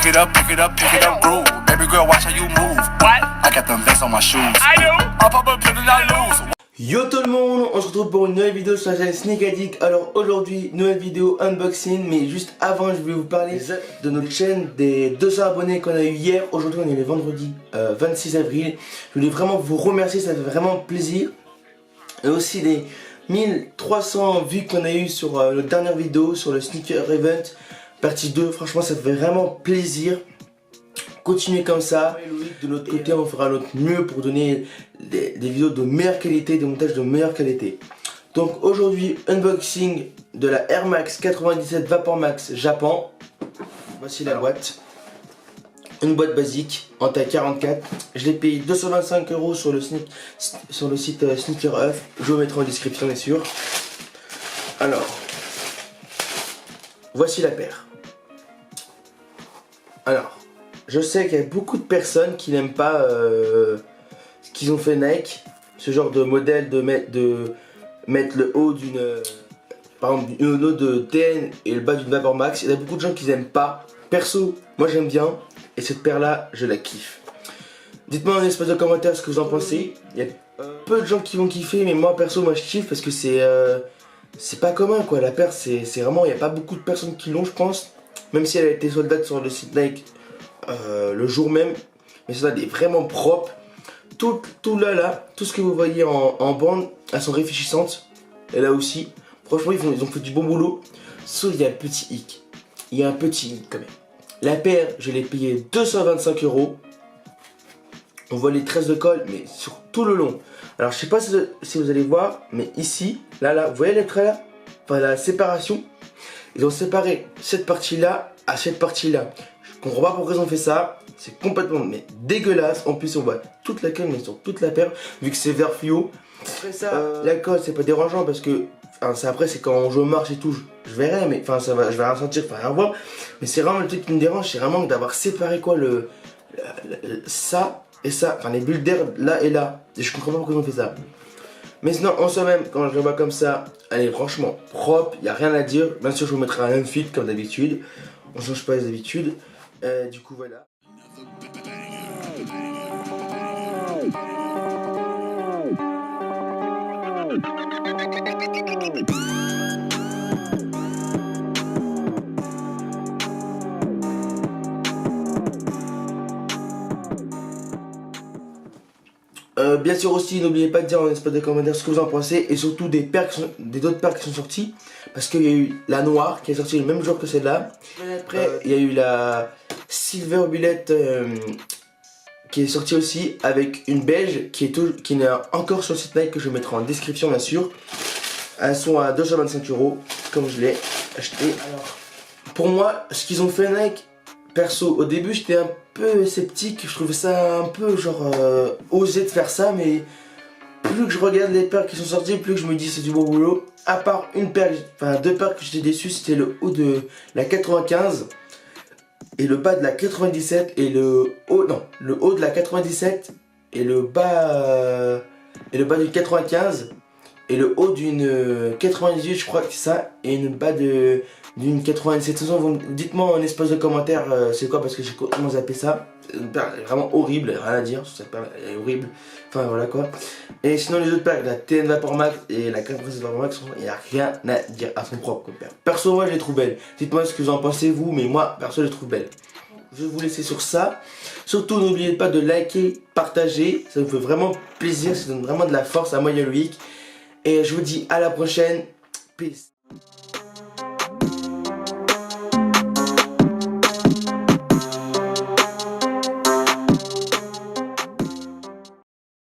Pick it up, pick it up, pick it up, groove. Baby girl, watch how you move. What? I got them vents on my shoes. I do. Up, up, up, I lose. Yo tout le monde, on se retrouve pour une nouvelle vidéo sur la chaîne Sneak Addict. Alors aujourd'hui, nouvelle vidéo unboxing, mais juste avant je vais vous parler de notre chaîne, des 200 abonnés qu'on a eu hier. Aujourd'hui on est le vendredi 26 avril. Je voulais vraiment vous remercier, ça fait vraiment plaisir. Et aussi les 1300 vues qu'on a eu sur notre dernière vidéo sur le sneaker event partie 2, franchement ça fait vraiment plaisir. Continuez comme ça. De notre côté, on fera notre mieux pour donner des vidéos de meilleure qualité, des montages de meilleure qualité. Donc aujourd'hui, unboxing de la Air Max 97 Vapor Max Japon. Voici la boîte. Une boîte basique en taille 44. Je l'ai payé 225 € sur le site Sneaker Huff. Je vous mettrai en description bien sûr. Alors, voici la paire. Alors, je sais qu'il y a beaucoup de personnes qui n'aiment pas ce qu'ils ont fait Nike, ce genre de modèle de mettre le haut d'une, par exemple, le haut de TN et le bas d'une Vapor Max. Il y a beaucoup de gens qui n'aiment pas. Perso, moi j'aime bien et cette paire là, je la kiffe. Dites-moi dans l'espace de commentaires ce que vous en pensez. Il y a peu de gens qui vont kiffer, mais moi perso, moi je kiffe parce que c'est pas commun quoi. La paire, c'est vraiment, il n'y a pas beaucoup de personnes qui l'ont, je pense. Même si elle a été soldate sur le site Nike le jour même, mais ça est vraiment propre. Tout là, tout ce que vous voyez en bande, elles sont réfléchissantes. Et là aussi, franchement, ils ont fait du bon boulot. Sauf il y a un petit hic. Il y a un petit hic quand même. La paire, je l'ai payé 225 €. On voit les tresses de colle, mais sur tout le long. Alors, je sais pas si vous allez voir, mais ici, là, vous voyez les traits là, enfin la séparation. Ils ont séparé cette partie-là à cette partie-là. Je comprends pas pourquoi ils ont fait ça. C'est complètement dégueulasse. En plus, on voit toute la colle, mais sur toute la paire, vu que c'est vert fluo. Après ça, la colle, c'est pas dérangeant parce que après, c'est quand je marche et tout, je verrai, mais enfin, je vais rien sentir, rien voir. Mais c'est vraiment le truc qui me dérange, c'est vraiment d'avoir séparé quoi, ça et ça, enfin les bulles d'air là et là. Et je comprends pas pourquoi ils ont fait ça. Mais sinon, en soi-même, quand je le vois comme ça, elle est franchement propre, il n'y a rien à dire. Bien sûr, je vous mettrai un unfit comme d'habitude. On change pas les habitudes. Du coup, voilà. Bien sûr aussi, n'oubliez pas de dire dans l'espace de commentaires ce que vous en pensez et surtout des autres paires qui sont sorties, parce qu'il y a eu la noire qui est sortie le même jour que celle-là. Après, il y a eu la Silver Bullet qui est sortie aussi avec une beige qui est encore sur le site Nike que je mettrai en description bien sûr. Elles sont à 225 € comme je l'ai acheté. Alors, pour moi, ce qu'ils ont fait Nike, perso, au début j'étais un peu sceptique, je trouvais ça un peu genre osé de faire ça, mais plus que je regarde les paires qui sont sorties, plus que je me dis c'est du bon boulot. À part une paire, enfin deux paires que j'étais déçu, c'était le haut de la 95 et le bas de la 97 et le haut de la 97 et le bas d'une 95 et le haut d'une 98, je crois que c'est ça, et une bas d'une 97. Dites-moi en espace de commentaires c'est quoi, parce que j'ai complètement zappé ça. C'est une paire vraiment horrible, rien à dire, cette paire elle est horrible. Enfin voilà quoi. Et sinon les autres paires, la TN Vapor Max et la 97 Vapor Max, il n'y a rien à dire, à son propre paire. Perso, moi je les trouve belles. Dites-moi ce que vous en pensez vous, mais moi perso je les trouve belles. Je vais vous laisser sur ça. Surtout n'oubliez pas de liker, partager, ça nous fait vraiment plaisir, ça donne vraiment de la force à moi et à Loïc. Et je vous dis à la prochaine. Peace.